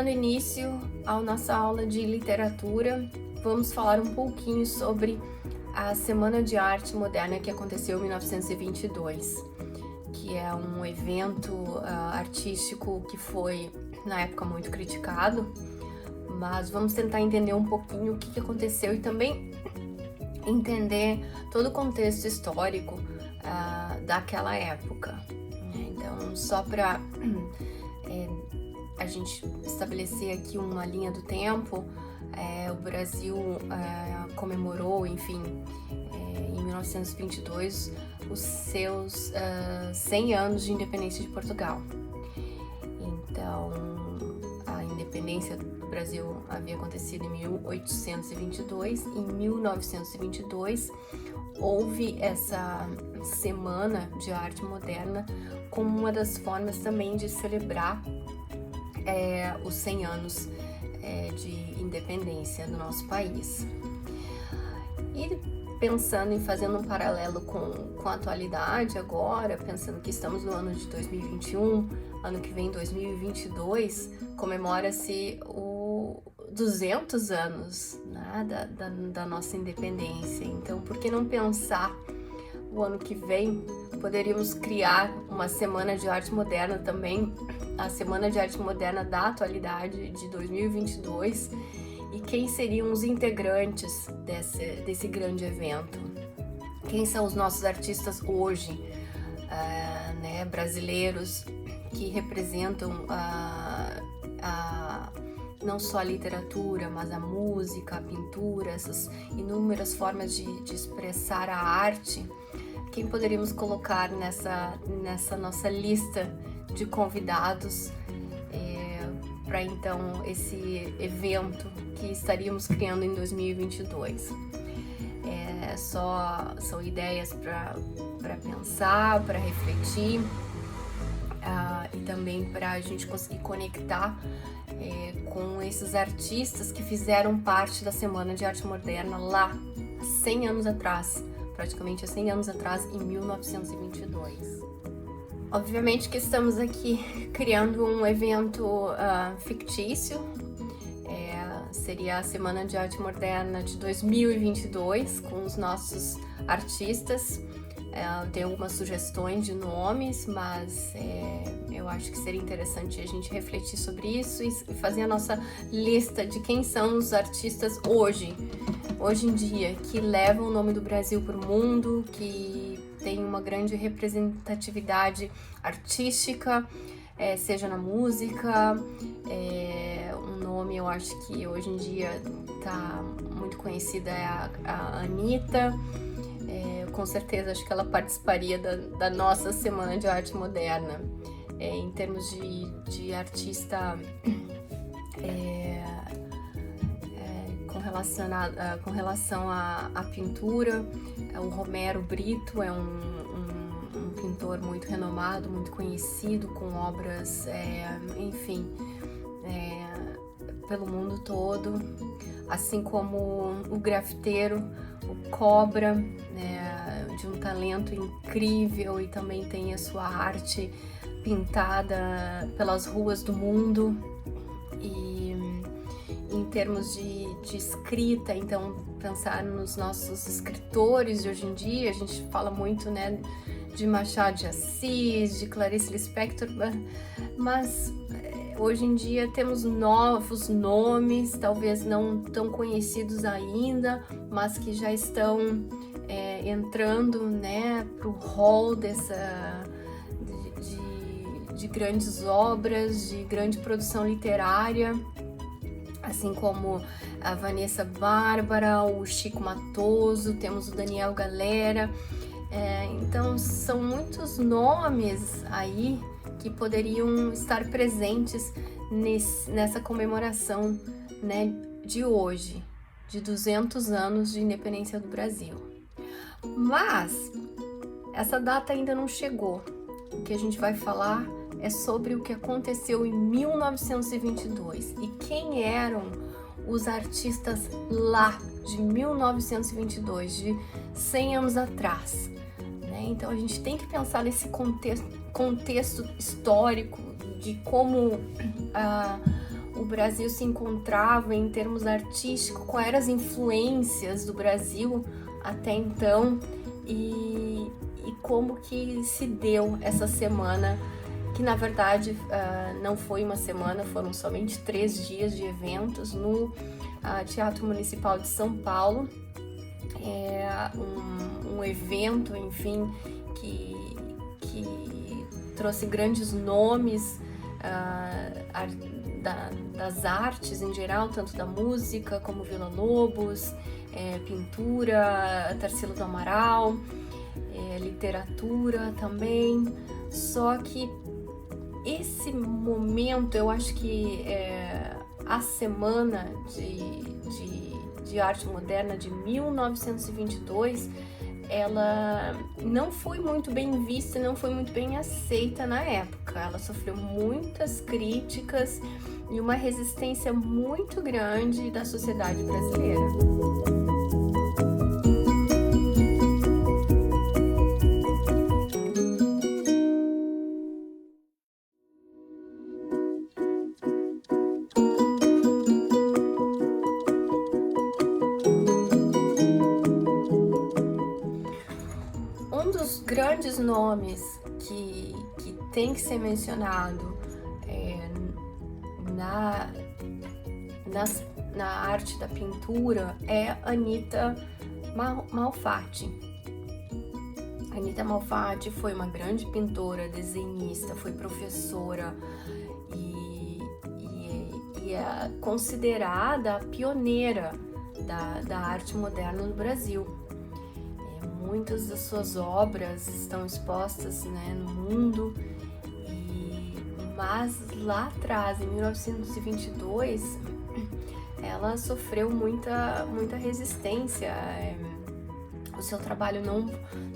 dando início à nossa aula de literatura, vamos falar um pouquinho sobre a Semana de Arte Moderna que aconteceu em 1922, que é um evento artístico que foi, na época, muito criticado, mas vamos tentar entender um pouquinho o que aconteceu e também entender todo o contexto histórico daquela época. Então, só para a gente estabelecer aqui uma linha do tempo, o Brasil comemorou, enfim, em 1922, os seus 100 anos de independência de Portugal. Então, a independência do Brasil havia acontecido em 1822. Em 1922, houve essa Semana de Arte Moderna como uma das formas também de celebrar os 100 anos de independência do nosso país. E pensando em fazendo um paralelo com a atualidade agora, pensando que estamos no ano de 2021, ano que vem, 2022, comemora-se o 200 anos, né, da nossa independência. Então, por que não pensar o ano que vem? Poderíamos criar uma Semana de Arte Moderna também, a Semana de Arte Moderna da atualidade de 2022, e quem seriam os integrantes desse grande evento? Quem são os nossos artistas hoje, brasileiros, que representam não só a literatura, mas a música, a pintura, essas inúmeras formas de expressar a arte? Quem poderíamos colocar nessa nossa lista de convidados para então esse evento que estaríamos criando em 2022? São ideias para pensar, para refletir e também para a gente conseguir conectar com esses artistas que fizeram parte da Semana de Arte Moderna lá há 100 anos atrás, praticamente há 100 anos atrás, em 1922. Obviamente que estamos aqui criando um evento fictício, seria a Semana de Arte Moderna de 2022, com os nossos artistas. Tem algumas sugestões de nomes, mas eu acho que seria interessante a gente refletir sobre isso e fazer a nossa lista de quem são os artistas hoje em dia, que levam o nome do Brasil para o mundo, que tem uma grande representatividade artística, seja na música. Um nome, eu acho que hoje em dia está muito conhecida, é a Anitta. Com certeza, acho que ela participaria da nossa Semana de Arte Moderna. Em termos de artista com relação à pintura, o Romero Brito é um pintor muito renomado, muito conhecido, com obras, pelo mundo todo, assim como o grafiteiro, o Cobra, de um talento incrível, e também tem a sua arte pintada pelas ruas do mundo. E em termos de escrita, então, pensar nos nossos escritores de hoje em dia, a gente fala muito, de Machado de Assis, de Clarice Lispector, mas hoje em dia temos novos nomes, talvez não tão conhecidos ainda, mas que já estão entrando, para o hall de grandes obras, de grande produção literária, assim como a Vanessa Bárbara, o Chico Matoso, temos o Daniel Galera. Então, são muitos nomes aí que poderiam estar presentes nessa comemoração, de hoje, de 200 anos de independência do Brasil. Mas essa data ainda não chegou. O que a gente vai falar é sobre o que aconteceu em 1922 e quem eram os artistas lá de 1922, de 100 anos atrás. Então a gente tem que pensar nesse contexto histórico de como o Brasil se encontrava em termos artísticos, quais eram as influências do Brasil até então e como que se deu essa semana, que na verdade não foi uma semana, foram somente 3 dias de eventos no Teatro Municipal de São Paulo. É um evento, enfim, que trouxe grandes nomes das artes em geral, tanto da música como Villa-Lobos, pintura, Tarsila do Amaral, literatura também. Só que esse momento, eu acho que a Semana de Arte Moderna de 1922, ela não foi muito bem vista, não foi muito bem aceita na época. Ela sofreu muitas críticas e uma resistência muito grande da sociedade brasileira. Um dos grandes nomes que tem que ser mencionado na arte da pintura é Anita Malfatti. Anita Malfatti foi uma grande pintora, desenhista, foi professora e é considerada a pioneira da arte moderna no Brasil. Muitas das suas obras estão expostas, no mundo, mas lá atrás, em 1922, ela sofreu muita por o seu trabalho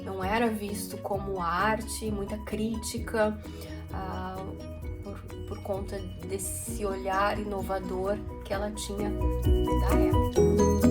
não era visto como arte, muita crítica, por conta desse olhar inovador que ela tinha da época.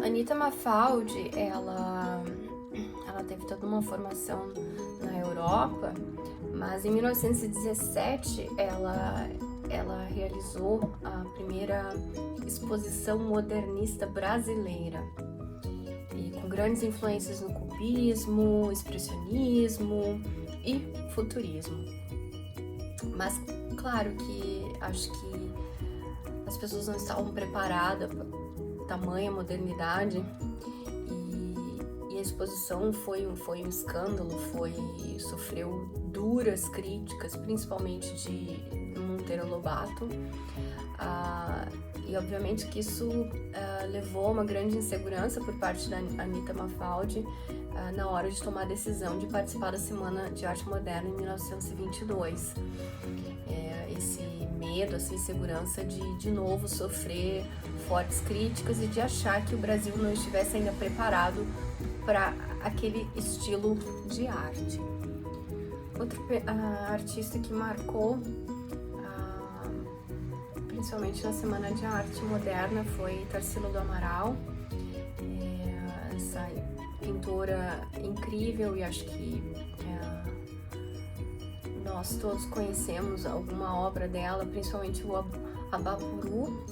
Anita Malfatti, ela teve toda uma formação na Europa, mas em 1917 ela realizou a primeira exposição modernista brasileira, e com grandes influências no cubismo, expressionismo e futurismo. Mas claro que acho que as pessoas não estavam preparadas para tamanha modernidade, e a exposição foi um escândalo, sofreu duras críticas, principalmente de Monteiro Lobato, e obviamente que isso levou a uma grande insegurança por parte da Anita Malfatti na hora de tomar a decisão de participar da Semana de Arte Moderna em 1922. Esse medo, essa insegurança de novo sofrer fortes críticas e de achar que o Brasil não estivesse ainda preparado para aquele estilo de arte. Outro artista que marcou, principalmente na Semana de Arte Moderna, foi Tarsila do Amaral. Essa pintora incrível, e acho que nós todos conhecemos alguma obra dela, principalmente o Abapuru,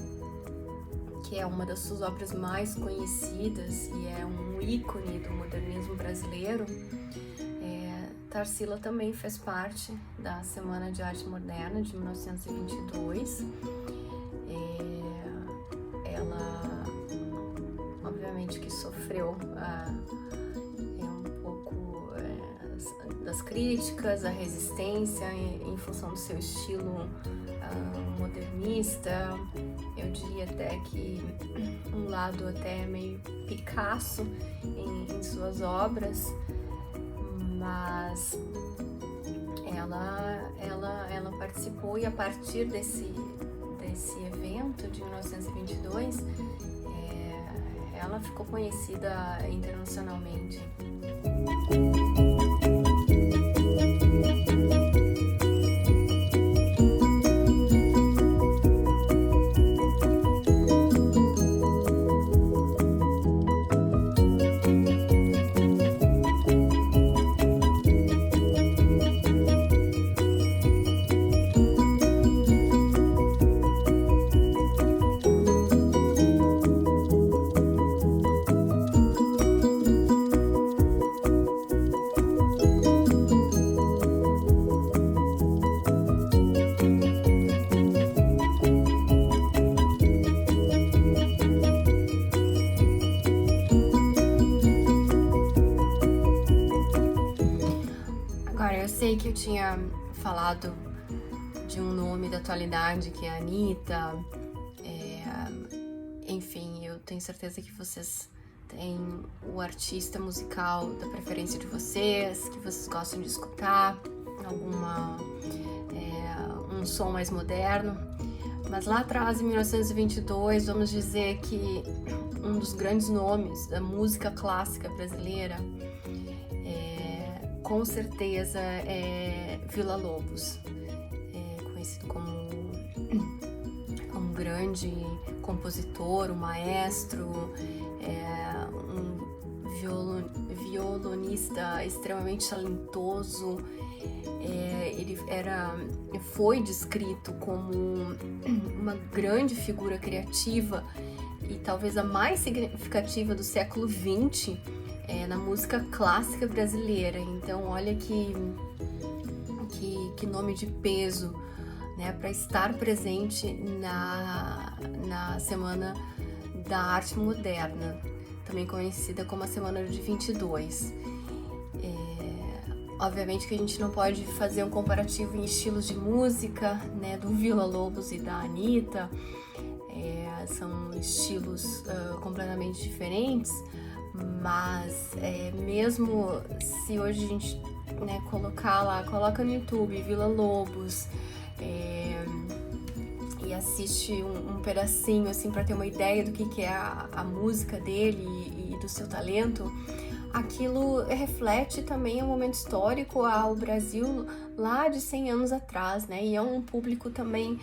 que é uma das suas obras mais conhecidas e é um ícone do modernismo brasileiro. Tarsila também fez parte da Semana de Arte Moderna de 1922. Ela, obviamente, que sofreu um pouco das críticas, a resistência em função do seu estilo modernista. Eu diria até que um lado até meio Picasso em suas obras, mas ela participou, e a partir desse evento de 1922, ela ficou conhecida internacionalmente. Agora, eu sei que eu tinha falado de um nome da atualidade, que é a Anitta. Enfim, eu tenho certeza que vocês têm o artista musical da preferência de vocês, que vocês gostam de escutar, um som mais moderno. Mas lá atrás, em 1922, vamos dizer que um dos grandes nomes da música clássica brasileira com certeza é Villa-Lobos, conhecido como um grande compositor, um maestro, um violonista extremamente talentoso. Ele foi descrito como uma grande figura criativa e talvez a mais significativa do século XX na música clássica brasileira. Então, olha que nome de peso, né, para estar presente na Semana da Arte Moderna, também conhecida como a Semana de 22. Obviamente que a gente não pode fazer um comparativo em estilos de música, né, do Villa-Lobos e da Anitta. São estilos completamente diferentes, mas mesmo se hoje a gente, né, coloca no YouTube Villa-Lobos e assiste um pedacinho assim para ter uma ideia do que é a música dele e do seu talento, aquilo reflete também um momento histórico ao Brasil lá de 100 anos atrás, né? E é um público também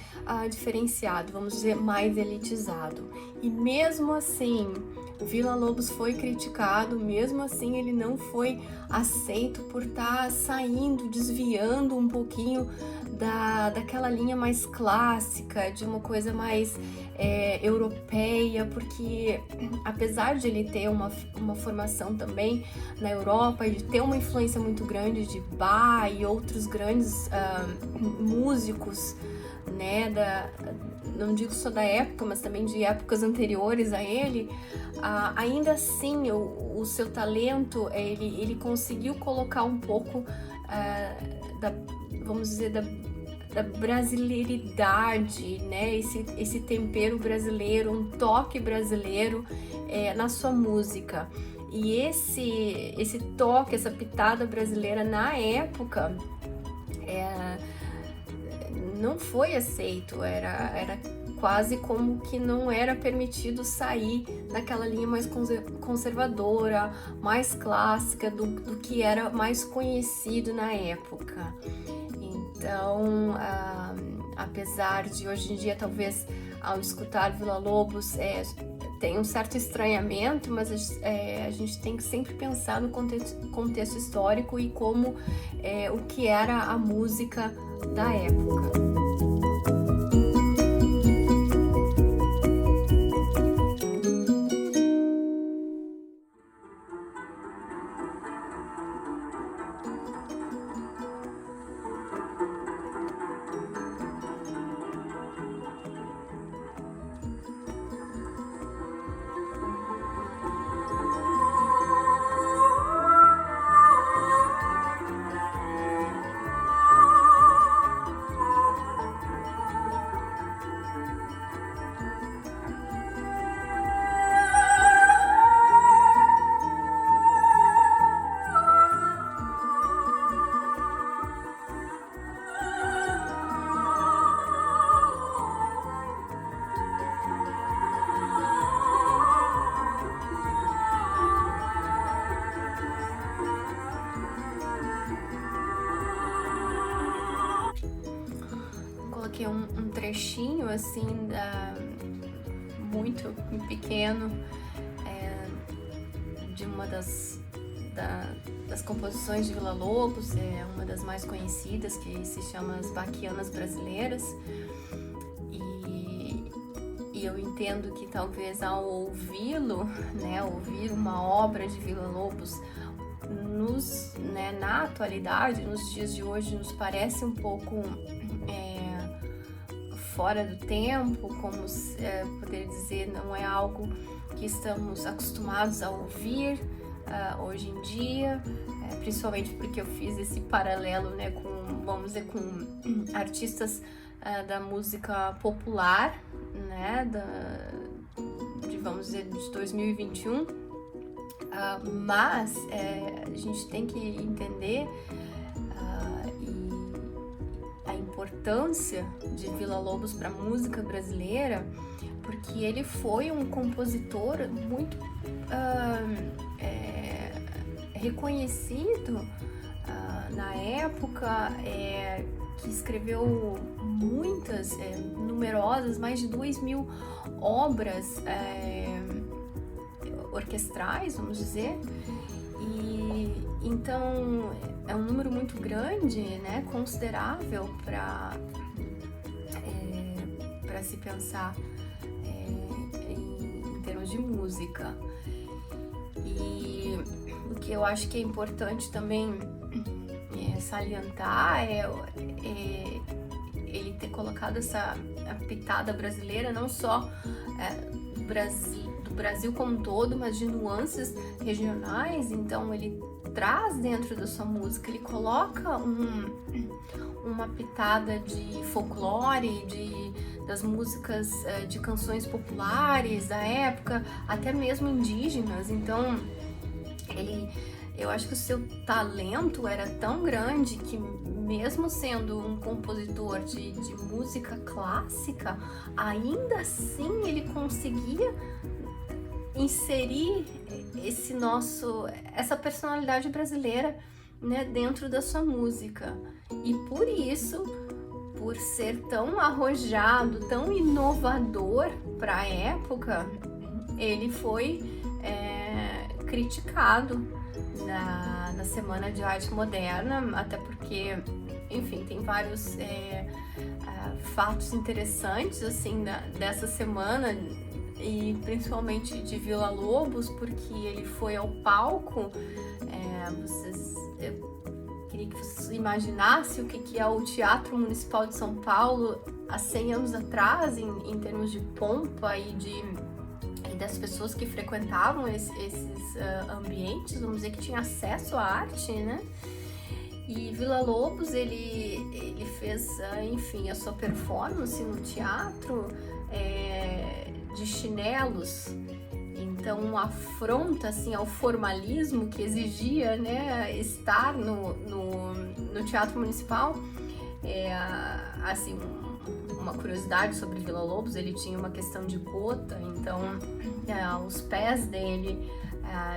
diferenciado, vamos dizer, mais elitizado. E mesmo assim, Villa-Lobos foi criticado, mesmo assim ele não foi aceito por estar saindo, desviando um pouquinho daquela linha mais clássica, de uma coisa mais europeia, porque apesar de ele ter uma formação também na Europa e de ter uma influência muito grande de Bach e outros grandes músicos, né, não digo só da época, mas também de épocas anteriores a ele, ainda assim o seu talento, ele conseguiu colocar um pouco vamos dizer, da brasileiridade, né, esse tempero brasileiro, um toque brasileiro na sua música. E esse toque, essa pitada brasileira na época não foi aceito, era quase como que não era permitido sair daquela linha mais conservadora, mais clássica, do que era mais conhecido na época. Então, apesar de hoje em dia, talvez, ao escutar Villa-Lobos, tem um certo estranhamento, mas a gente tem que sempre pensar no contexto histórico e como o que era a música da época. trechinho assim muito pequeno de uma das composições de Villa-Lobos, é uma das mais conhecidas, que se chama As Baquianas Brasileiras. E eu entendo que talvez ao ouvi-lo, né, ouvir uma obra de Villa-Lobos na atualidade, nos dias de hoje, nos parece um pouco fora do tempo, como poder dizer, não é algo que estamos acostumados a ouvir hoje em dia, principalmente porque eu fiz esse paralelo, né, com artistas da música popular, né, de 2021, mas a gente tem que entender a importância de Villa-Lobos para a música brasileira, porque ele foi um compositor muito reconhecido na época, que escreveu muitas, numerosas, mais de 2.000 obras orquestrais, vamos dizer, e então é um número muito grande, né, considerável para se pensar em termos de música. E o que eu acho que é importante também salientar é ele ter colocado essa pitada brasileira, não só do Brasil como um todo, mas de nuances regionais. Então ele traz dentro da sua música, ele coloca uma pitada de folclore, das músicas de canções populares da época, até mesmo indígenas. Então eu acho que o seu talento era tão grande que, mesmo sendo um compositor de música clássica, ainda assim ele conseguia inserir essa personalidade brasileira, né, dentro da sua música. E por isso, por ser tão arrojado, tão inovador para a época, ele foi criticado na Semana de Arte Moderna, até porque, enfim, tem vários fatos interessantes assim dessa semana, e principalmente de Villa-Lobos, porque ele foi ao palco. Eu queria que vocês imaginassem o que é o Teatro Municipal de São Paulo há 100 anos atrás, em termos de pompa e das pessoas que frequentavam esses ambientes, vamos dizer, que tinham acesso à arte, né? E Villa-Lobos, ele fez, enfim, a sua performance no teatro de chinelos. Então, uma afronta assim ao formalismo que exigia, né, estar no Teatro Municipal. Assim, uma curiosidade sobre Villa-Lobos: ele tinha uma questão de gota, então os pés dele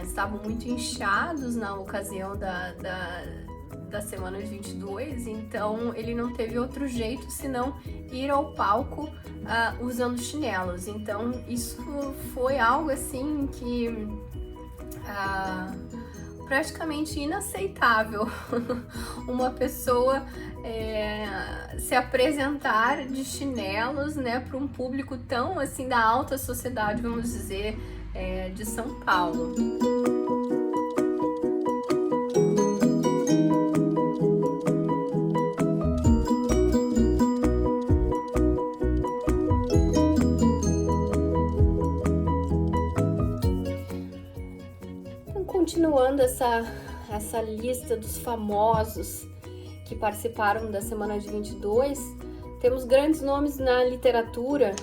estavam muito inchados na ocasião da semana de 22, então ele não teve outro jeito senão ir ao palco usando chinelos. Então isso foi algo assim que praticamente inaceitável, uma pessoa se apresentar de chinelos, né, para um público tão assim da alta sociedade, vamos dizer, de São Paulo. Continuando essa lista dos famosos que participaram da Semana de 22, temos grandes nomes na literatura,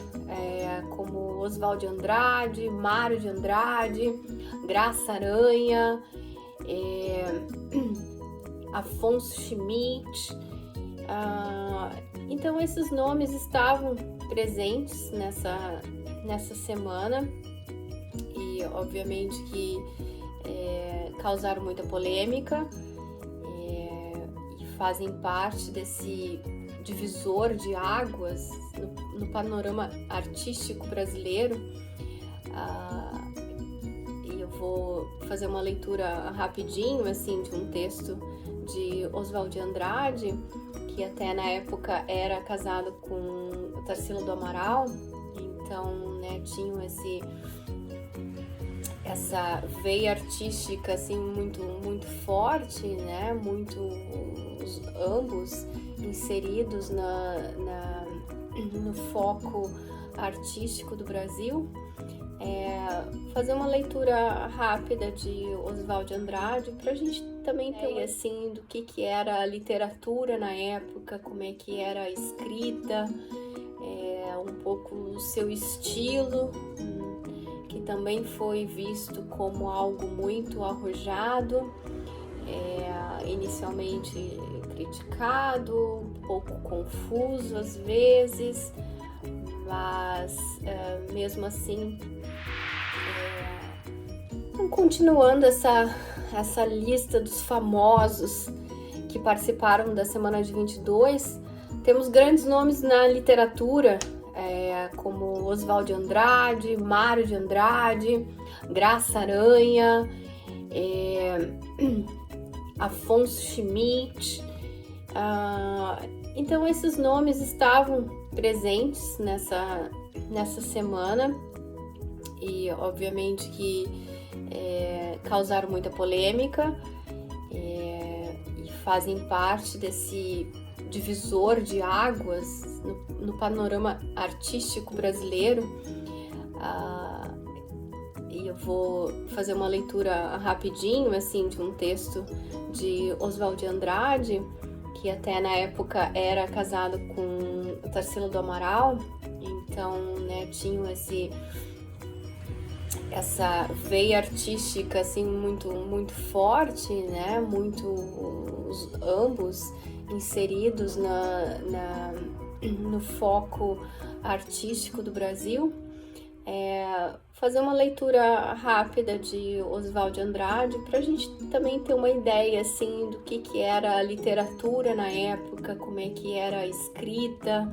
como Oswald de Andrade, Mário de Andrade, Graça Aranha, Afonso Schmidt. Então esses nomes estavam presentes nessa semana, e obviamente que causaram muita polêmica, e fazem parte divisor de águas no panorama artístico brasileiro. E eu vou fazer uma leitura rapidinho, assim, de um texto de Oswald de Andrade, que até na época era casado com Tarsila do Amaral. Então, né, tinham essa veia artística assim muito forte, né? Ambos inseridos no foco artístico do Brasil. Fazer uma leitura rápida de Oswald de Andrade para a gente também ter uma assim do que era a literatura na época, como é que era a escrita, um pouco o seu estilo, que também foi visto como algo muito arrojado, inicialmente criticado, um pouco confuso às vezes, mas mesmo assim, continuando essa lista dos famosos que participaram da Semana de 22, temos grandes nomes na literatura, como Oswald de Andrade, Mário de Andrade, Graça Aranha, Afonso Schmidt. Então esses nomes estavam presentes nessa semana e obviamente que causaram muita polêmica e fazem parte desse divisor de águas no panorama artístico brasileiro. E eu vou fazer uma leitura rapidinho, assim, de um texto de Oswald de Andrade, que até na época era casado com Tarsila do Amaral. Então, né, tinham essa veia artística assim muito forte, né? Ambos inseridos no foco artístico do Brasil. Fazer uma leitura rápida de Oswald de Andrade para a gente também ter uma ideia assim do que era a literatura na época, como é que era a escrita,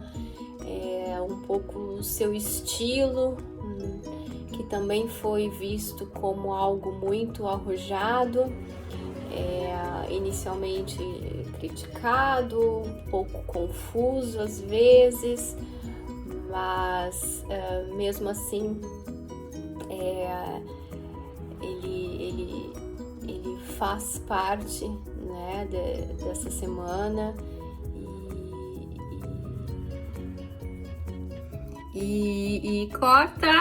um pouco o seu estilo, que também foi visto como algo muito arrojado, inicialmente criticado, um pouco confuso às vezes, mas mesmo assim ele faz parte, né, dessa semana e corta.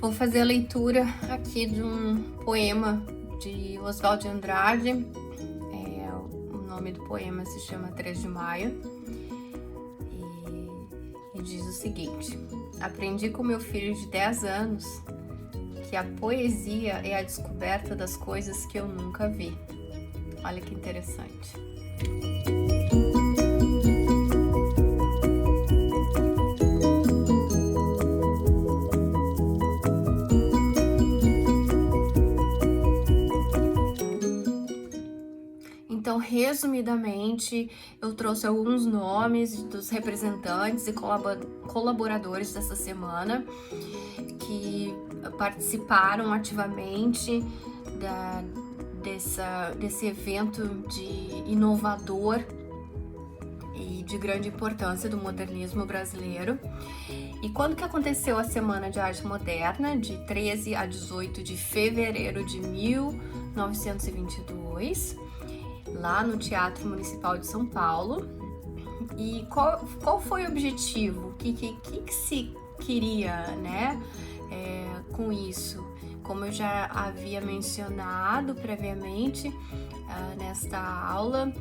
Vou fazer a leitura aqui de um poema de Oswald de Andrade. O nome do poema se chama 3 de Maio e diz o seguinte: aprendi com meu filho de 10 anos que a poesia é a descoberta das coisas que eu nunca vi. Olha que interessante. Então, resumidamente, eu trouxe alguns nomes dos representantes e colaboradores dessa semana que participaram ativamente desse evento inovador e de grande importância do modernismo brasileiro. E quando que aconteceu a Semana de Arte Moderna? De 13 a 18 de fevereiro de 1922, lá no Teatro Municipal de São Paulo. E qual foi o objetivo? O que se queria, né, com isso? Como eu já havia mencionado previamente nesta aula,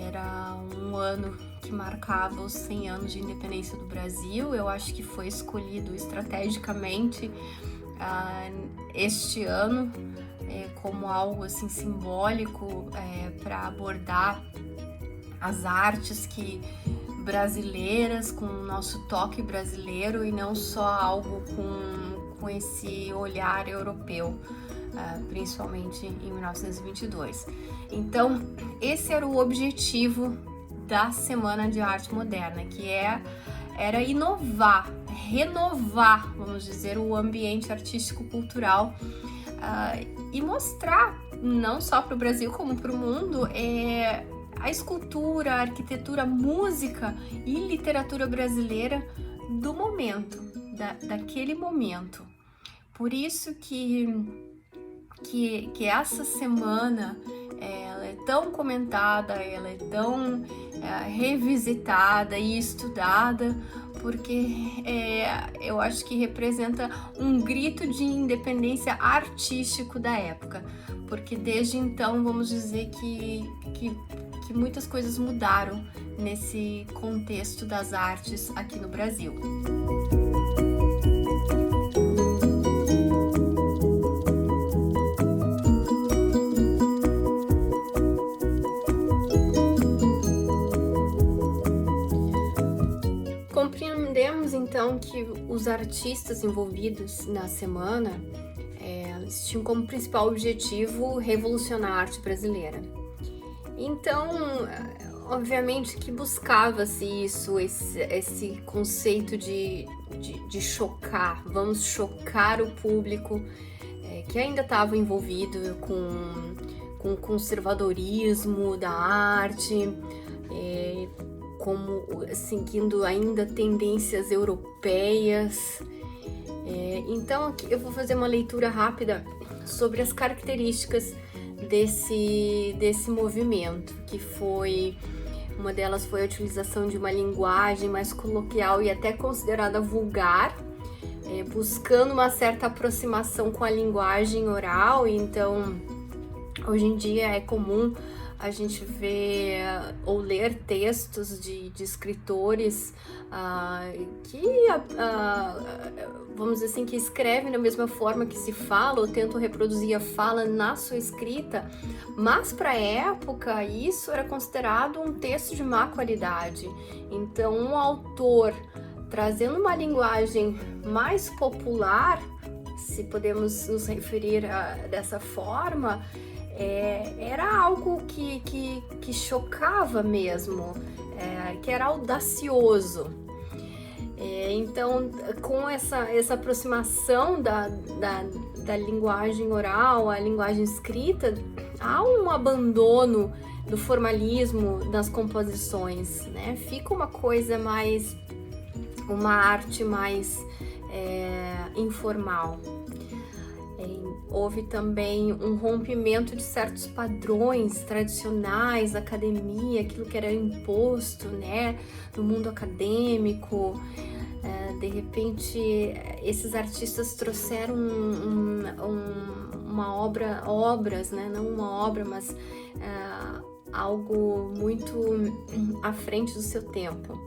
era um ano que marcava os 100 anos de independência do Brasil. Eu acho que foi escolhido estrategicamente este ano como algo assim simbólico para abordar as artes brasileiras, com o nosso toque brasileiro e não só algo com esse olhar europeu, principalmente em 1922. Então, esse era o objetivo da Semana de Arte Moderna, que era inovar, renovar, vamos dizer, o ambiente artístico-cultural e mostrar, não só para o Brasil como para o mundo, a escultura, a arquitetura, a música e literatura brasileira do momento, daquele momento. Por isso que essa semana ela é tão comentada, ela é tão revisitada e estudada, porque eu acho que representa um grito de independência artístico da época, porque desde então vamos dizer que muitas coisas mudaram nesse contexto das artes aqui no Brasil. Compreendemos então que os artistas envolvidos na semana eles tinham como principal objetivo revolucionar a arte brasileira. Então, obviamente que buscava-se esse conceito de chocar, vamos chocar o público que ainda estava envolvido com o conservadorismo da arte, como seguindo ainda tendências europeias. Então aqui eu vou fazer uma leitura rápida sobre as características desse movimento, que uma delas foi a utilização de uma linguagem mais coloquial e até considerada vulgar, buscando uma certa aproximação com a linguagem oral. Então hoje em dia é comum a gente ver ou ler textos de escritores que, vamos dizer assim, que escrevem da mesma forma que se fala ou tentam reproduzir a fala na sua escrita, mas para a época isso era considerado um texto de má qualidade. Então um autor trazendo uma linguagem mais popular, se podemos nos referir dessa forma, era algo que chocava mesmo, que era audacioso. Então, com essa aproximação da linguagem oral à linguagem escrita, há um abandono do formalismo nas composições, né? Fica uma arte mais informal. Houve também um rompimento de certos padrões tradicionais da academia, aquilo que era imposto, né, no mundo acadêmico. De repente, esses artistas trouxeram obras, né, não uma obra, mas algo muito à frente do seu tempo.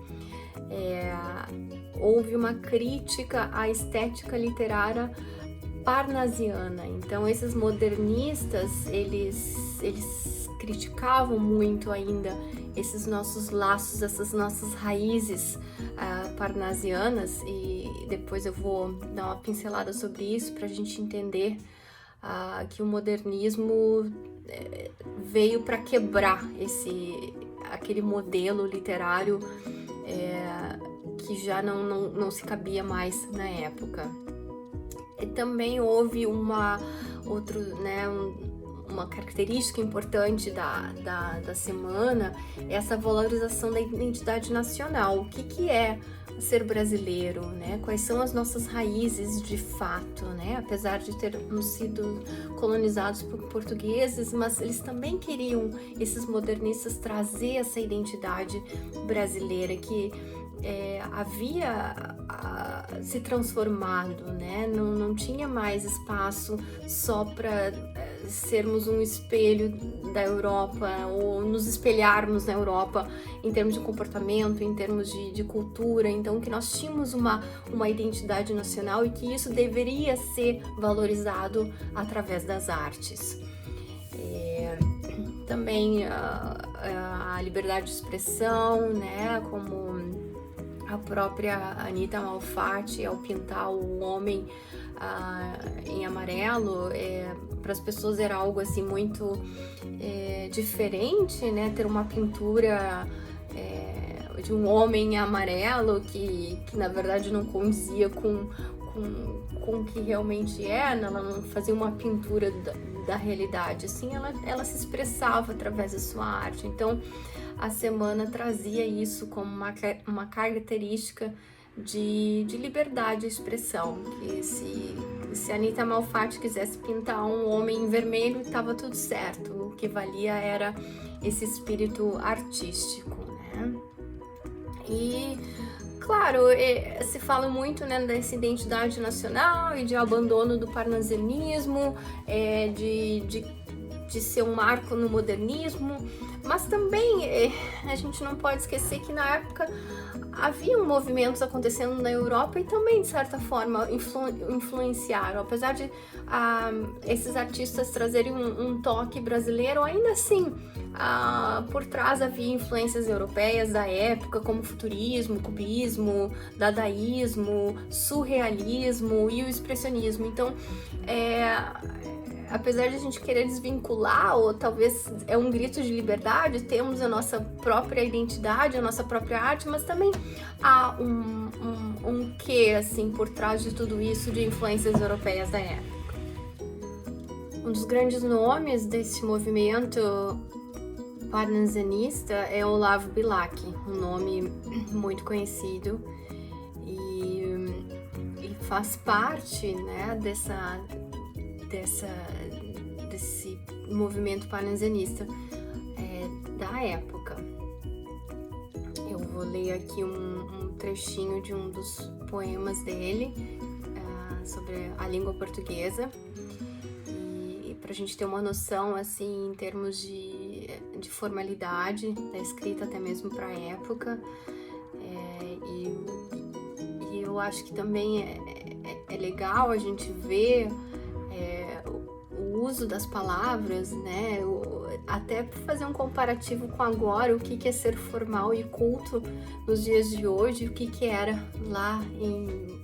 Houve uma crítica à estética literária parnasiana. Então esses modernistas, eles criticavam muito ainda esses nossos laços, essas nossas raízes parnasianas, e depois eu vou dar uma pincelada sobre isso para a gente entender que o modernismo veio para quebrar aquele modelo literário que já não se cabia mais na época. E também houve uma característica importante da semana, essa valorização da identidade nacional. O que é ser brasileiro, né? Quais são as nossas raízes de fato, né? Apesar de termos sido colonizados por portugueses, mas eles também queriam, esses modernistas, trazer essa identidade brasileira que havia se transformado, né? Não tinha mais espaço só para sermos um espelho da Europa ou nos espelharmos na Europa em termos de comportamento, em termos de cultura. Então, que nós tínhamos uma identidade nacional e que isso deveria ser valorizado através das artes. Também a liberdade de expressão, né, como a própria Anita Malfatti, ao pintar o homem em amarelo, para as pessoas era algo assim muito diferente, né, ter uma pintura de um homem em amarelo que na verdade não condizia com o que realmente é, ela não fazia uma pintura da realidade, assim, ela se expressava através da sua arte. Então a semana trazia isso como uma característica de liberdade de expressão, que se a Anita Malfatti quisesse pintar um homem em vermelho, estava tudo certo, o que valia era esse espírito artístico, né? E claro, se fala muito, né, dessa identidade nacional e de abandono do parnasianismo, de ser um marco no modernismo, mas também a gente não pode esquecer que na época haviam movimentos acontecendo na Europa e também, de certa forma, influenciaram. Apesar de esses artistas trazerem um toque brasileiro, ainda assim, por trás havia influências europeias da época, como futurismo, cubismo, dadaísmo, surrealismo e o expressionismo. Então, apesar de a gente querer desvincular, ou talvez é um grito de liberdade, temos a nossa própria identidade, a nossa própria arte, mas também há um quê, assim, por trás de tudo isso de influências europeias da época. Um dos grandes nomes desse movimento parnasianista é Olavo Bilac, um nome muito conhecido e faz parte, né, desse movimento parnasianista da época. Eu vou ler aqui um trechinho de um dos poemas dele sobre a língua portuguesa, e para a gente ter uma noção, assim, em termos de formalidade da escrita, até mesmo para a época, e eu acho que também é legal a gente ver o uso das palavras, né? Até fazer um comparativo com agora, o que é ser formal e culto nos dias de hoje, o que era lá em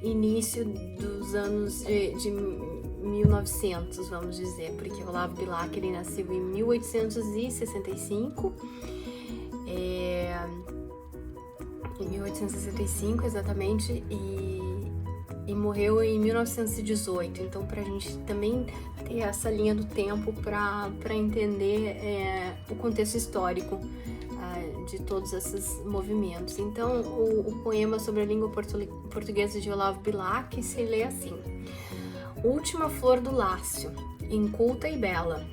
início dos anos de 1900, vamos dizer, porque Olavo Bilac, ele nasceu em 1865, em 1865 exatamente, e morreu em 1918. Então, para a gente também ter essa linha do tempo para entender o contexto histórico de todos esses movimentos. Então, o poema sobre a língua portuguesa de Olavo Bilac se lê assim: Última flor do Lácio, inculta e bela,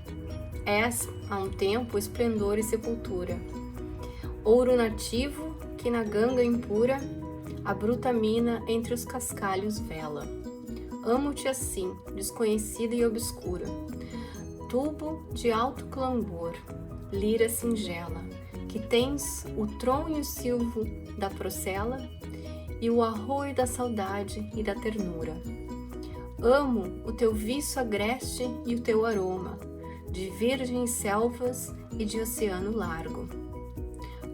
és, há um tempo, esplendor e sepultura. Ouro nativo que na ganga impura a bruta mina entre os cascalhos vela. Amo-te assim, desconhecida e obscura, tubo de alto clangor, lira singela, que tens o tron e o silvo da procela e o arroio da saudade e da ternura. Amo o teu viço agreste e o teu aroma, de virgens selvas e de oceano largo.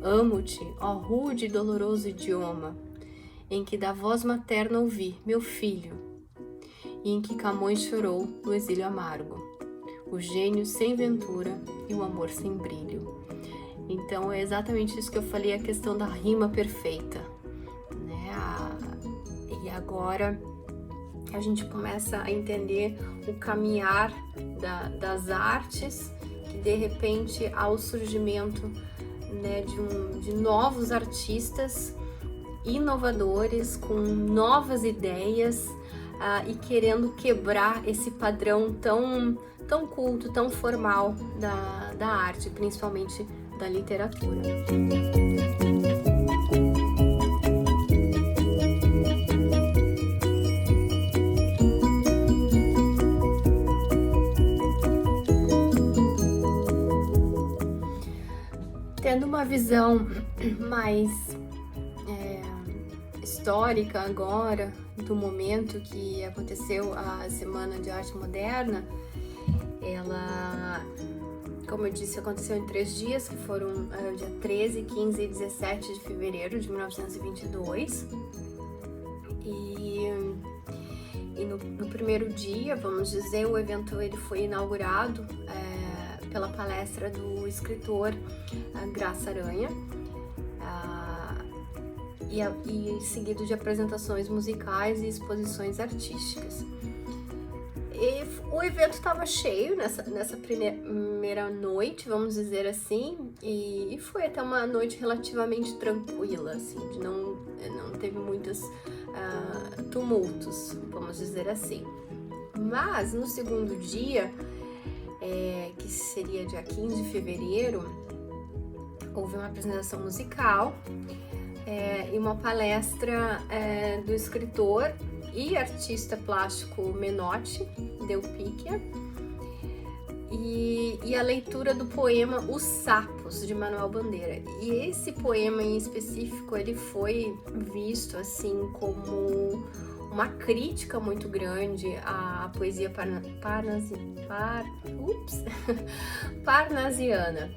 Amo-te, ó rude e doloroso idioma, em que da voz materna ouvi, meu filho, e em que Camões chorou no exílio amargo, o gênio sem ventura e o amor sem brilho. Então é exatamente isso que eu falei, a questão da rima perfeita, né? E agora a gente começa a entender o caminhar das artes, que de repente há o surgimento, né, de novos artistas inovadores, com novas ideias e querendo quebrar esse padrão tão culto, tão formal da arte, principalmente da literatura. Tendo uma visão mais histórica agora, do momento que aconteceu a Semana de Arte Moderna, Ela, como eu disse, aconteceu em 3 dias, que foram dia 13, 15 e 17 de fevereiro de 1922. E no primeiro dia, vamos dizer, o evento ele foi inaugurado pela palestra do escritor Graça Aranha, e seguido de apresentações musicais e exposições artísticas. E o evento estava cheio nessa primeira noite, vamos dizer assim, e foi até uma noite relativamente tranquila, assim, não teve muitos tumultos, vamos dizer assim. Mas no segundo dia, que seria dia 15 de fevereiro, houve uma apresentação musical e uma palestra do escritor e artista plástico Menotti Delpicchia, e a leitura do poema Os Sapos, de Manuel Bandeira. E esse poema em específico, ele foi visto assim como uma crítica muito grande à poesia parnasiana.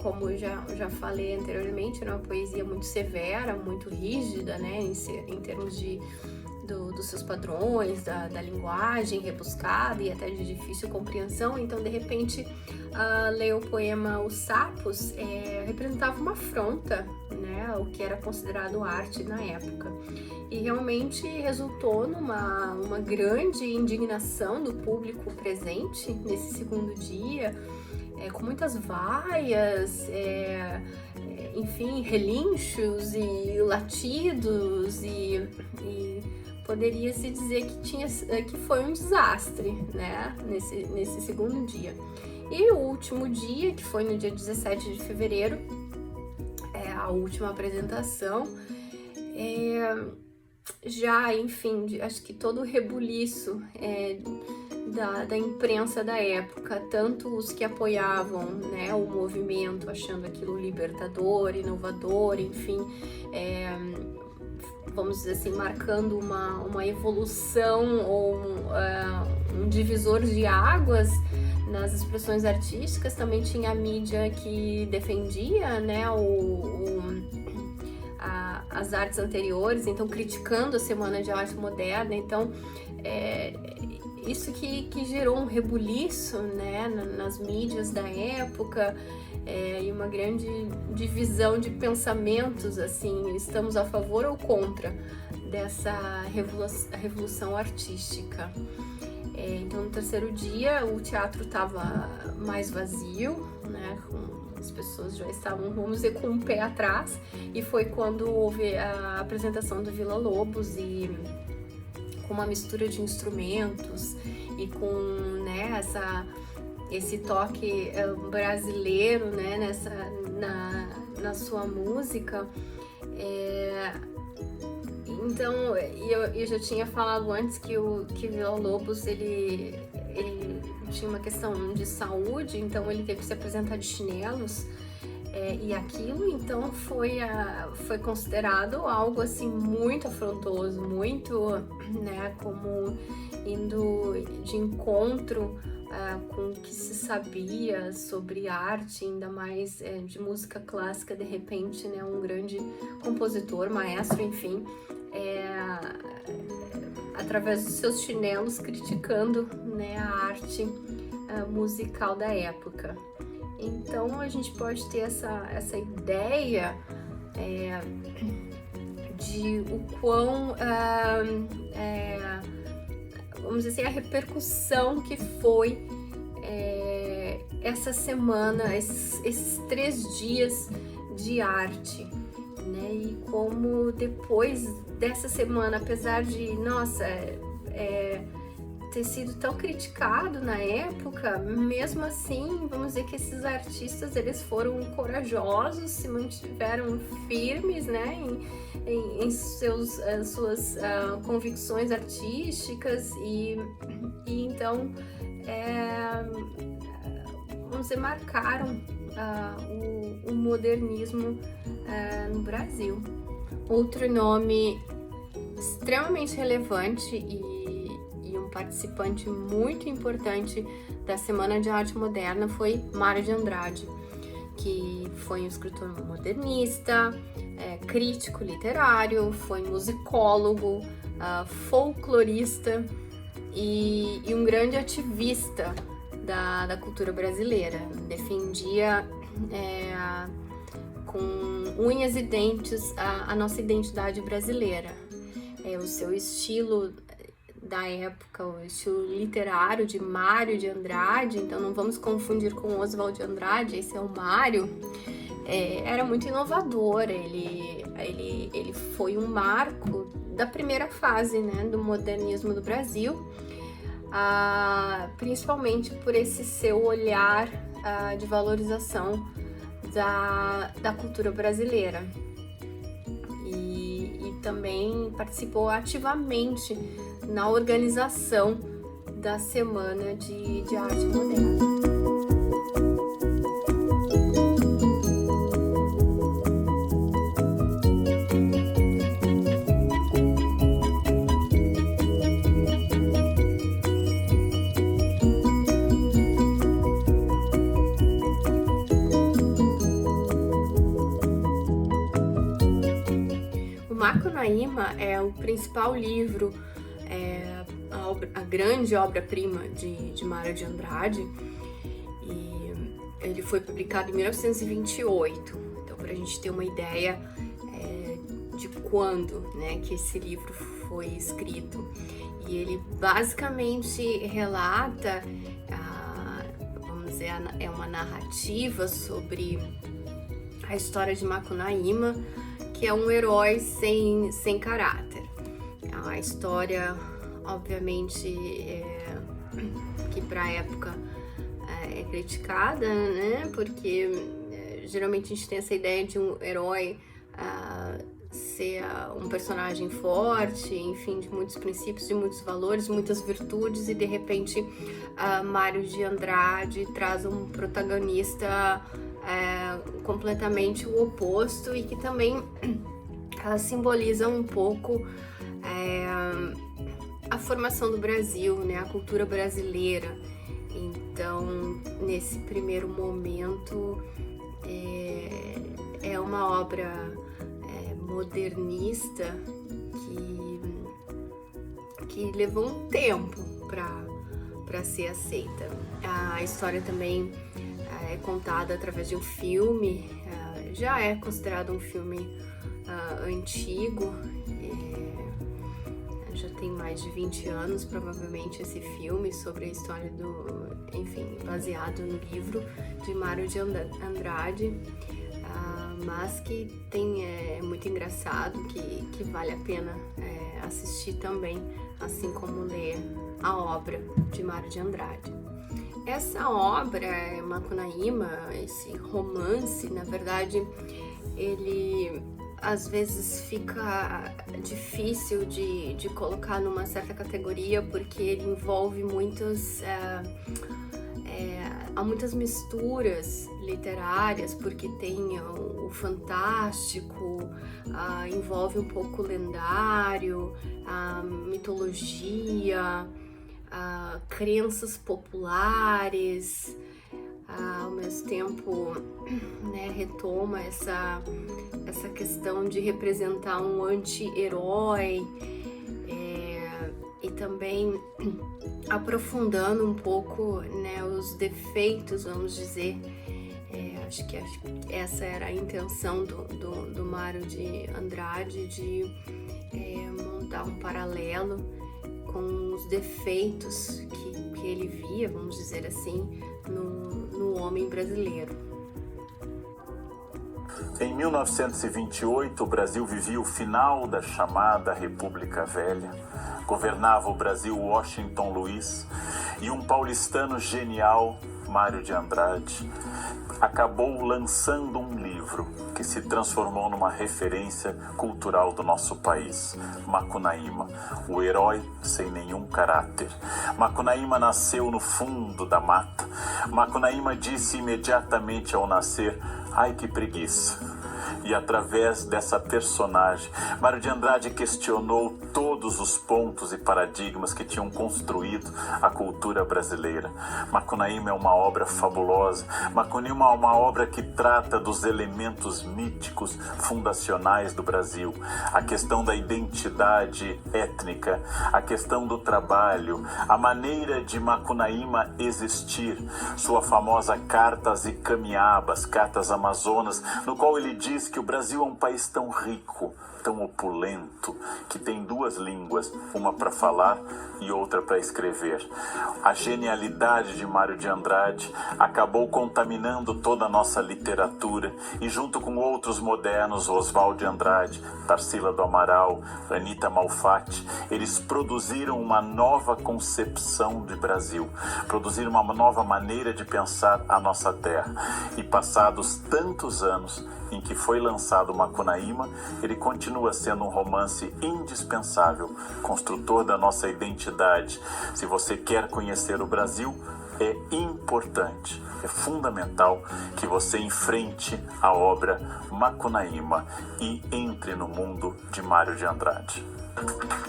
Como eu já falei anteriormente, é uma poesia muito severa, muito rígida, né, em termos dos seus padrões, da linguagem rebuscada e até de difícil compreensão. Então, de repente, ler o poema Os Sapos representava uma afronta, né, ao que era considerado arte na época. E realmente resultou numa grande indignação do público presente nesse segundo dia, com muitas vaias, enfim, relinchos e latidos, e poderia-se dizer que foi um desastre, né, nesse segundo dia. E o último dia, que foi no dia 17 de fevereiro, a última apresentação, já, enfim, acho que todo o rebuliço da imprensa da época, tanto os que apoiavam, né, o movimento, achando aquilo libertador, inovador, enfim, vamos dizer assim, marcando uma evolução ou um divisor de águas nas expressões artísticas. Também tinha a mídia que defendia, né, as artes anteriores, então criticando a Semana de Arte Moderna. Então, isso que gerou um rebuliço, né, nas mídias da época, e uma grande divisão de pensamentos, assim, estamos a favor ou contra dessa revolução artística. Então, no terceiro dia, o teatro estava mais vazio, né, as pessoas já estavam, vamos dizer, com o pé atrás, e foi quando houve a apresentação do Villa Lobos, e com uma mistura de instrumentos e com, né, esse toque brasileiro, né, na sua música. Então, eu já tinha falado antes que Villa Lobos ele tinha uma questão de saúde, então ele teve que se apresentar de chinelos, e aquilo então foi considerado algo assim muito afrontoso, muito, né, como indo de encontro com o que se sabia sobre arte, ainda mais de música clássica. De repente, né, um grande compositor, maestro, enfim, através dos seus chinelos criticando, né, a arte musical da época. Então a gente pode ter essa ideia de o quão, vamos dizer assim, a repercussão que foi essa semana, esses 3 dias de arte, né? E como depois dessa semana, apesar de, nossa, ter sido tão criticado na época, mesmo assim, vamos dizer que esses artistas, eles foram corajosos, se mantiveram firmes, né, em suas convicções artísticas, e então, vamos dizer, marcaram o modernismo no Brasil. Outro nome extremamente relevante e um participante muito importante da Semana de Arte Moderna foi Mário de Andrade, que foi um escritor modernista, crítico literário, foi musicólogo, folclorista e um grande ativista da cultura brasileira. Defendia com unhas e dentes a nossa identidade brasileira. O seu estilo da época, o estilo literário de Mário de Andrade, então não vamos confundir com Oswald de Andrade, esse é o Mário, era muito inovador. Ele foi um marco da primeira fase, né, do modernismo do Brasil, principalmente por esse seu olhar de valorização da cultura brasileira. E também participou ativamente na organização da Semana de Arte Moderna. Macunaíma é o principal livro, a grande obra-prima de Mário de Andrade, e ele foi publicado em 1928, então para a gente ter uma ideia de quando, né, que esse livro foi escrito. E ele basicamente relata, vamos dizer, é uma narrativa sobre a história de Macunaíma, que é um herói sem caráter. A história, obviamente, que para a época é criticada, né? Porque geralmente a gente tem essa ideia de um herói ser um personagem forte, enfim, de muitos princípios, de muitos valores, muitas virtudes, e de repente Mário de Andrade traz um protagonista completamente o oposto, e que também simboliza um pouco a formação do Brasil, né, a cultura brasileira. Então, nesse primeiro momento, é uma obra modernista que levou um tempo para ser aceita. A história também é contada através de um filme, já é considerado um filme antigo, já tem mais de 20 anos, provavelmente, esse filme sobre a história enfim, baseado no livro de Mário de Andrade, mas que é muito engraçado, que vale a pena assistir também, assim como ler a obra de Mário de Andrade. Essa obra, Macunaíma, esse romance, na verdade, ele às vezes fica difícil de colocar numa certa categoria, porque ele envolve há muitas misturas literárias, porque tem o fantástico, envolve um pouco o lendário, a mitologia, crenças populares, ao mesmo tempo, né, retoma essa questão de representar um anti-herói, e também aprofundando um pouco, né, os defeitos, vamos dizer. Acho que essa era a intenção do Mário de Andrade, de montar um paralelo com os defeitos que ele via, vamos dizer assim, no homem brasileiro. Em 1928, o Brasil vivia o final da chamada República Velha. Governava o Brasil Washington Luiz, e um paulistano genial, Mário de Andrade, acabou lançando um livro que se transformou numa referência cultural do nosso país, Macunaíma, o herói sem nenhum caráter. Macunaíma nasceu no fundo da mata. Macunaíma disse imediatamente ao nascer: "Ai, que preguiça!" E através dessa personagem, Mário de Andrade questionou todo todos os pontos e paradigmas que tinham construído a cultura brasileira. Macunaíma é uma obra fabulosa. Macunaíma é uma obra que trata dos elementos míticos fundacionais do Brasil, a questão da identidade étnica, a questão do trabalho, a maneira de Macunaíma existir, sua famosa Cartas e Camiabas, Cartas Amazonas, no qual ele diz que o Brasil é um país tão rico, tão opulento, que tem duas línguas, uma para falar e outra para escrever. A genialidade de Mário de Andrade acabou contaminando toda a nossa literatura e, junto com outros modernos, Oswald de Andrade, Tarsila do Amaral, Anita Malfatti, eles produziram uma nova concepção de Brasil, produziram uma nova maneira de pensar a nossa terra. E passados tantos anos em que foi lançado Macunaíma, ele continua sendo um romance indispensável, construtor da nossa identidade. Se você quer conhecer o Brasil, é importante, é fundamental que você enfrente a obra Macunaíma e entre no mundo de Mário de Andrade.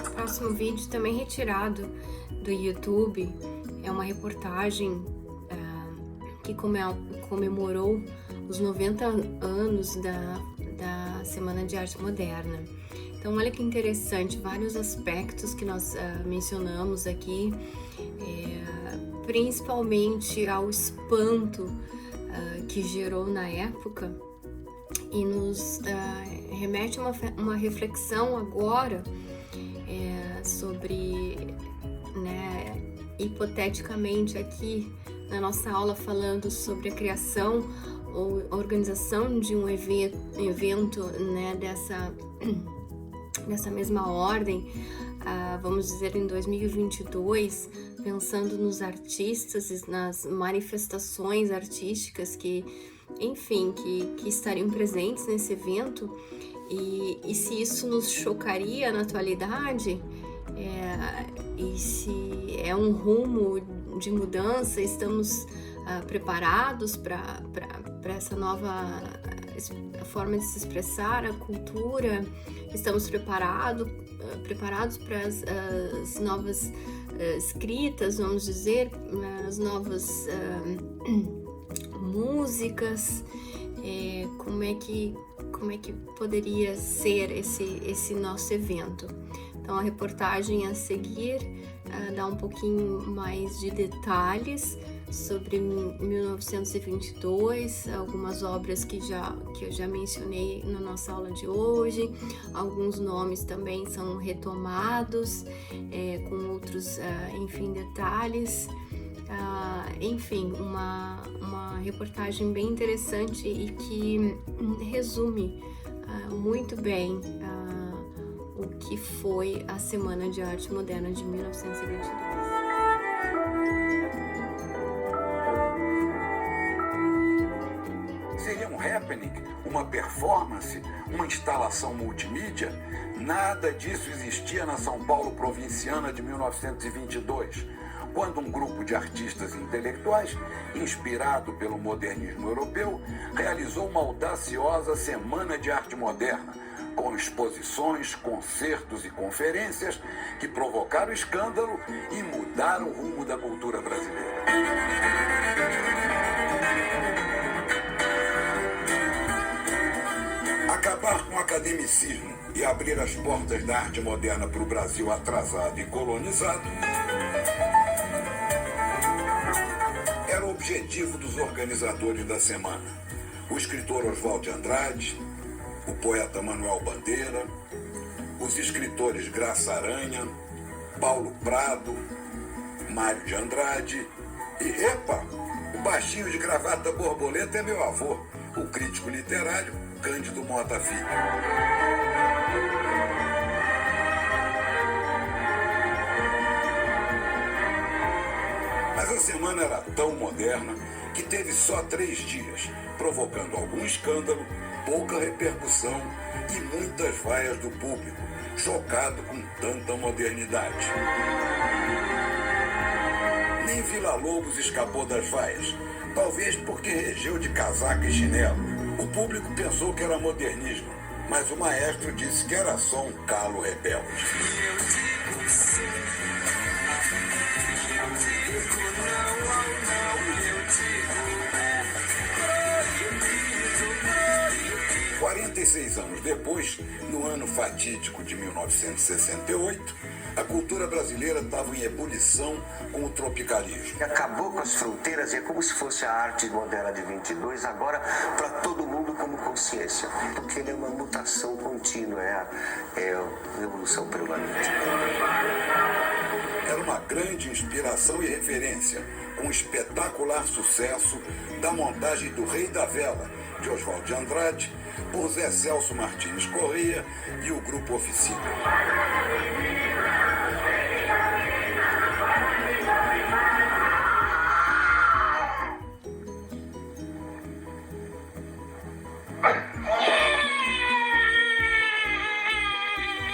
O próximo vídeo, também retirado do YouTube, é uma reportagem que comemorou os 90 anos da Semana de Arte Moderna. Então, olha que interessante, vários aspectos que nós mencionamos aqui, principalmente ao espanto que gerou na época, e nos remete a uma reflexão agora sobre, né, hipoteticamente aqui na nossa aula, falando sobre a criação ou a organização de um evento, né, dessa mesma ordem, vamos dizer, em 2022, pensando nos artistas e nas manifestações artísticas que, enfim, que estariam presentes nesse evento, e se isso nos chocaria na atualidade, e se é um rumo de mudança, estamos preparados para essa nova forma de se expressar a cultura, estamos preparados para as novas escritas, vamos dizer, as novas músicas, como é que poderia ser esse nosso evento. Então, a reportagem a seguir dá um pouquinho mais de detalhes sobre 1922, algumas obras que eu já mencionei na nossa aula de hoje, alguns nomes também são retomados, com outros, enfim, detalhes. Enfim, uma reportagem bem interessante e que resume muito bem o que foi a Semana de Arte Moderna de 1922. Seria um happening, uma performance, uma instalação multimídia? Nada disso existia na São Paulo provinciana de 1922, quando um grupo de artistas intelectuais, inspirado pelo modernismo europeu, realizou uma audaciosa Semana de Arte Moderna, com exposições, concertos e conferências que provocaram escândalo e mudaram o rumo da cultura brasileira. Acabar com o academicismo e abrir as portas da arte moderna para o Brasil atrasado e colonizado era o objetivo dos organizadores da semana. O escritor Oswald de Andrade, o poeta Manuel Bandeira, os escritores Graça Aranha, Paulo Prado, Mário de Andrade e, o baixinho de gravata borboleta é meu avô, o crítico literário Cândido Mota Filho. Mas a semana era tão moderna que teve só 3 dias, provocando algum escândalo, pouca repercussão e muitas vaias do público, chocado com tanta modernidade. Nem Villa-Lobos escapou das vaias, talvez porque regeu de casaca e chinelo. O público pensou que era modernismo, mas o maestro disse que era só um calo rebelde. 46 anos depois, no ano fatídico de 1968, a cultura brasileira estava em ebulição com o tropicalismo. Acabou com as fronteiras e é como se fosse a arte moderna de 22, agora para todo mundo como consciência, porque ele é uma mutação contínua, é a evolução permanente. Era uma grande inspiração e referência, com um espetacular sucesso da montagem do Rei da Vela, de Oswald de Andrade, por Zé Celso Martins Corrêa e o Grupo Oficina.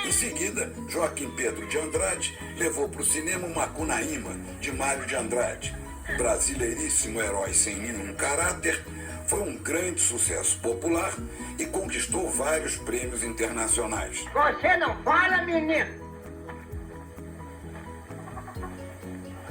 Em seguida, Joaquim Pedro de Andrade levou para o cinema o Macunaíma, de Mário de Andrade. Brasileiríssimo herói sem nenhum caráter, foi um grande sucesso popular e conquistou vários prêmios internacionais. Você não fala, menino?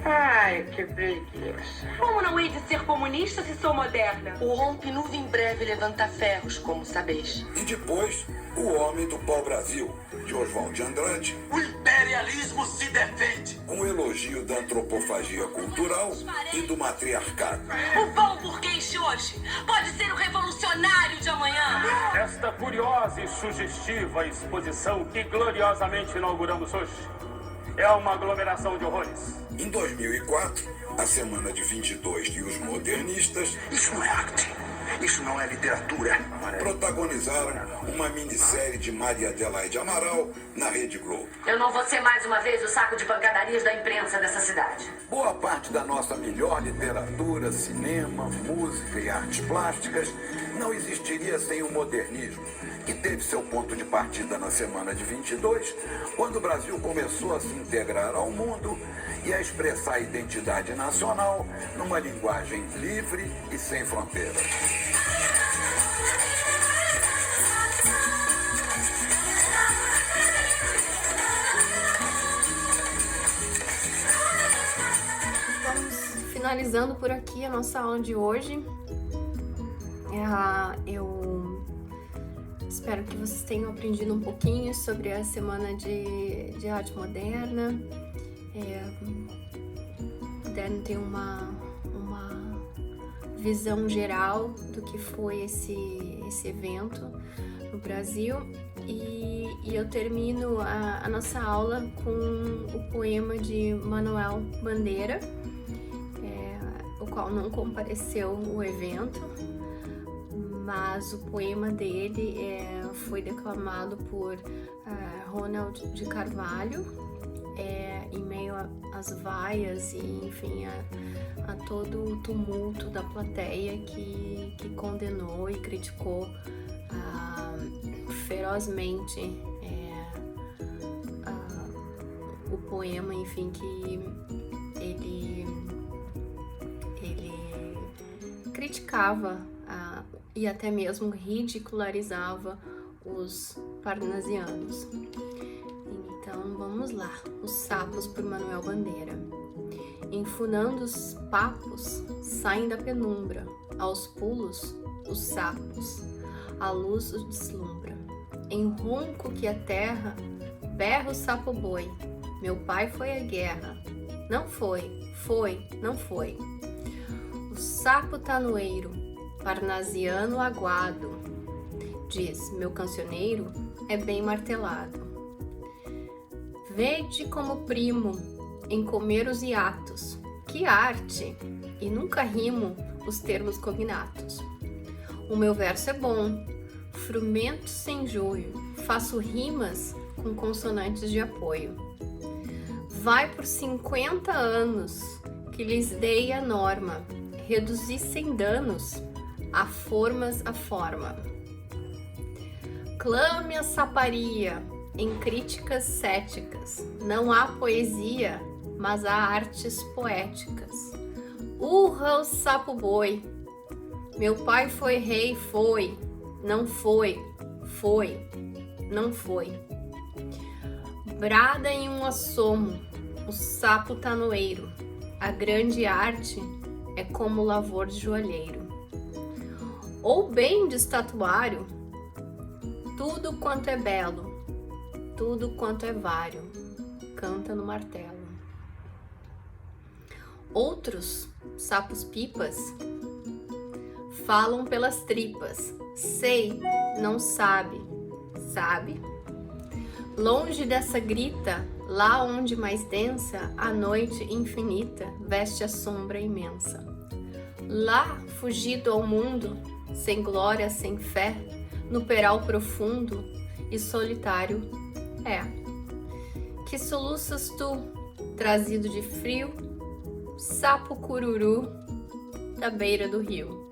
Ai, que preguiça. Como não hei de ser comunista se sou moderna? O rompe-nuvem em breve levanta ferros, como sabeis. E depois, O Homem do Pau-Brasil, de Oswald de Andrade. O imperialismo se defende. Com elogio da antropofagia cultural e do matriarcado. O pão burguês de hoje pode ser o revolucionário de amanhã. Esta curiosa e sugestiva exposição que gloriosamente inauguramos hoje é uma aglomeração de horrores. Em 2004, a Semana de 22 e os modernistas... Isso não é arte. Isso não é literatura. protagonizaram uma minissérie de Maria Adelaide Amaral na Rede Globo. Eu não vou ser mais uma vez o saco de pancadarias da imprensa dessa cidade. Boa parte da nossa melhor literatura, cinema, música e artes plásticas não existiria sem o modernismo, que teve seu ponto de partida na Semana de 22, quando o Brasil começou a se integrar ao mundo e a expressar a identidade nacional numa linguagem livre e sem fronteiras. Finalizando por aqui a nossa aula de hoje. Eu espero que vocês tenham aprendido um pouquinho sobre a Semana de Arte Moderna. Puderam ter uma visão geral do que foi esse evento no Brasil. E eu termino a nossa aula com o poema de Manuel Bandeira, o qual não compareceu ao evento, mas o poema dele foi declamado por Ronald de Carvalho, em meio às vaias e, enfim, a todo o tumulto da plateia que condenou e criticou ferozmente o poema, enfim, que ele criticava e até mesmo ridicularizava os parnasianos. Então vamos lá, Os Sapos, por Manuel Bandeira. Enfunando os papos, saem da penumbra, aos pulos, os sapos, a luz os deslumbra. Em ronco que a terra, berra o sapo boi, meu pai foi à guerra, não foi, não foi. O sapo tanoeiro, parnasiano aguado, diz, meu cancioneiro é bem martelado. Vede como primo em comer os hiatos, que arte! E nunca rimo os termos cognatos. O meu verso é bom, frumento sem joio, faço rimas com consonantes de apoio. Vai por 50 anos que lhes dei a norma, reduzi sem danos a formas a forma. Clame a saparia em críticas céticas, não há poesia, mas há artes poéticas. Urra o sapo boi, meu pai foi rei, foi, não foi, Foi, não foi. Brada em um assomo, o sapo tanoeiro. A grande arte é como o lavor de joalheiro. Ou bem de estatuário, tudo quanto é belo, tudo quanto é vário, canta no martelo. Outros, sapos pipas, falam pelas tripas, sei, não sabe, sabe. Longe dessa grita, lá onde mais densa, a noite infinita veste a sombra imensa. Lá, fugido ao mundo, sem glória, sem fé, no peral profundo e solitário é. Que soluças tu, trazido de frio, sapo cururu da beira do rio.